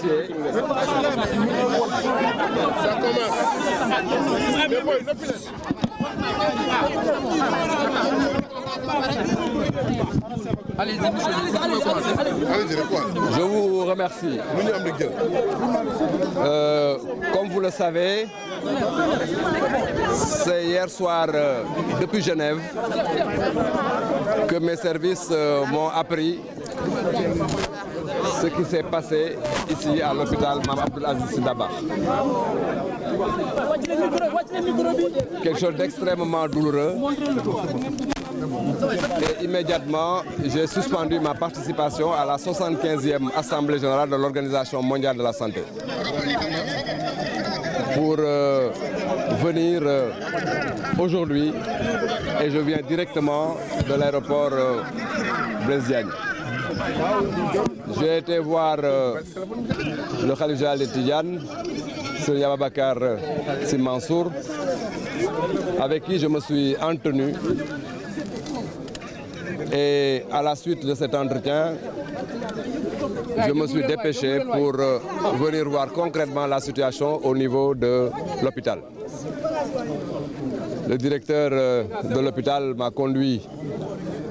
remercier. Allez-y, je vous remercie. Comme vous le savez, c'est hier soir depuis Genève que mes services m'ont appris ce qui s'est passé ici à l'hôpital Mame Abdoul Aziz Sy Dabakh. Quelque chose d'extrêmement douloureux. Et immédiatement, j'ai suspendu ma participation à la 75e Assemblée générale de l'Organisation mondiale de la santé pour venir aujourd'hui, et je viens directement de l'aéroport Blaise Diagne. J'ai été voir le Khalife général des Tidianes, Serigne Ababacar Sy Mansour, avec qui je me suis entretenu. Et à la suite de cet entretien, je me suis dépêché pour venir voir concrètement la situation au niveau de l'hôpital. Le directeur de l'hôpital m'a conduit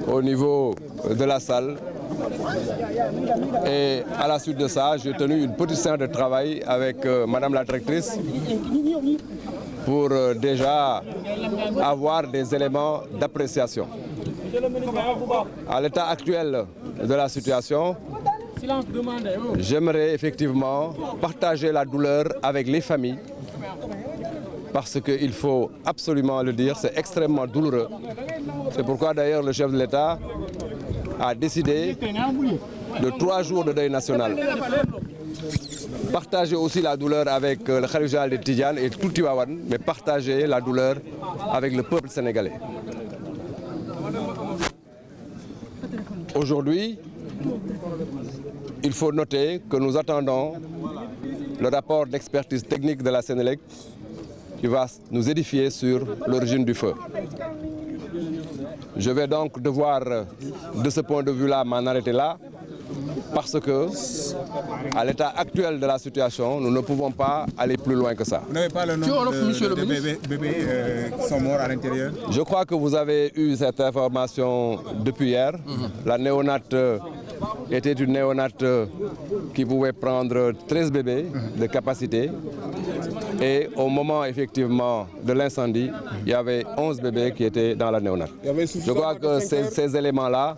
au niveau de la salle. Et à la suite de ça, j'ai tenu une petite séance de travail avec Madame la directrice pour déjà avoir des éléments d'appréciation. À l'état actuel de la situation, j'aimerais effectivement partager la douleur avec les familles parce qu'il faut absolument le dire, c'est extrêmement douloureux. C'est pourquoi d'ailleurs le chef de l'État a décidé de 3 jours de deuil national. Partager aussi la douleur avec le Khalife général des Tidianes et tout Tivaouane, mais partager la douleur avec le peuple sénégalais. Aujourd'hui, il faut noter que nous attendons le rapport d'expertise technique de la Sénélec qui va nous édifier sur l'origine du feu. Je vais donc devoir, de ce point de vue-là, m'en arrêter là, parce que, à l'état actuel de la situation, nous ne pouvons pas aller plus loin que ça. Vous n'avez pas le nom de bébés qui sont morts à l'intérieur? Je crois que vous avez eu cette information depuis hier. La néonate était une néonate qui pouvait prendre 13 bébés de capacité. Et au moment effectivement de l'incendie, il y avait 11 bébés qui étaient dans la néonate. Je crois que ces éléments-là,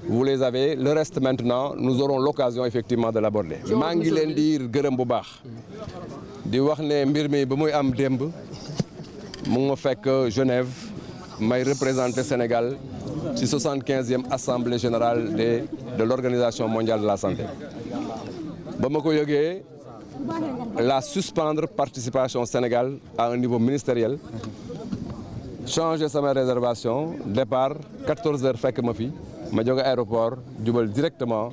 vous les avez. Le reste maintenant, nous aurons l'occasion effectivement de l'aborder. maa ngi leen di gërëm bu baax di wax ne mbir mi ba muy am démb mu ngi ma fekk Genève may représenter Sénégal ci 75e assemblée générale de l'Organisation mondiale de la santé. ba ma ko yëgee la suspendre participation Sénégal à un niveau ministériel, changer sama réservation, départ 14h fekk ma fi. ma jóge aéroport jubal directement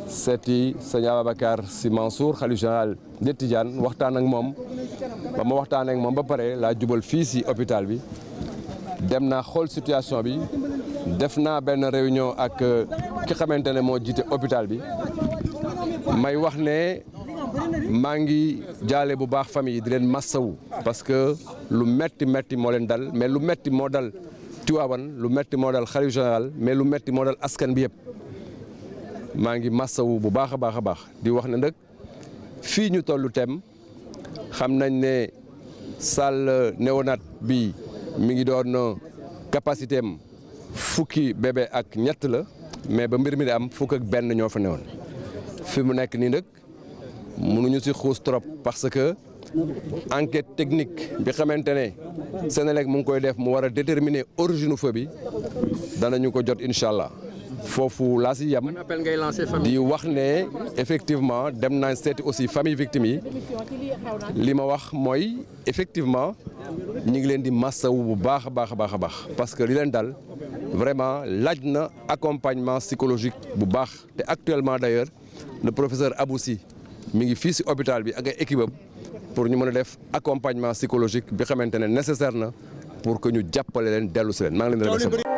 seeti Serigne Ababacar Sy Mansour Khalife général des Tidianes waxtaan ak moom ba ma waxtaan ak moom ba pare laa jubal fii si hôpital bi dem naa xool situation bi def naa benn réunion ak ki xamante ne moo jiite hôpital bi may wax ne maa ngi jaale bu baax famille yi di leen massawu parce que lu metti moo leen dal mais lu metti moo dal Tivaouane lu metti moo dal Khalife général mais lu metti moo dal askan bi yëpp maa ngi massawu bu baax a baax di wax ne nag fii ñu tollu tem xam nañ ne salle néonat bi mi ngi doon capacité am fukki bébé ak ñett la mais ba mbir mi di am fukk ak benn ñoo fa newoon fi mu nekk nii nag mënuñu ci xuus trop parce que enquête technique bi xamante ne Sénélec mu ngi koy def mu war a déterminer origine feu bi danañu ko jot incha allah foofu laa si yem di wax ne effectivement dem naa seeti aussi famille victime yi li ma wax mooy effectivement ñu ngi leen di massawu bu baax a baax parce que li leen dal vraiment laaj na accompagnement psychologique bu baax te actuellement d'ailleurs le professeur Aboussi mi ngi fii si hôpital bi ak ay équipe am pour ñu mën a def accompagnement psychologique bi xamante ne nécessaire na pour que ñu jàppale leen dellu si leen maa ngi leen di remercier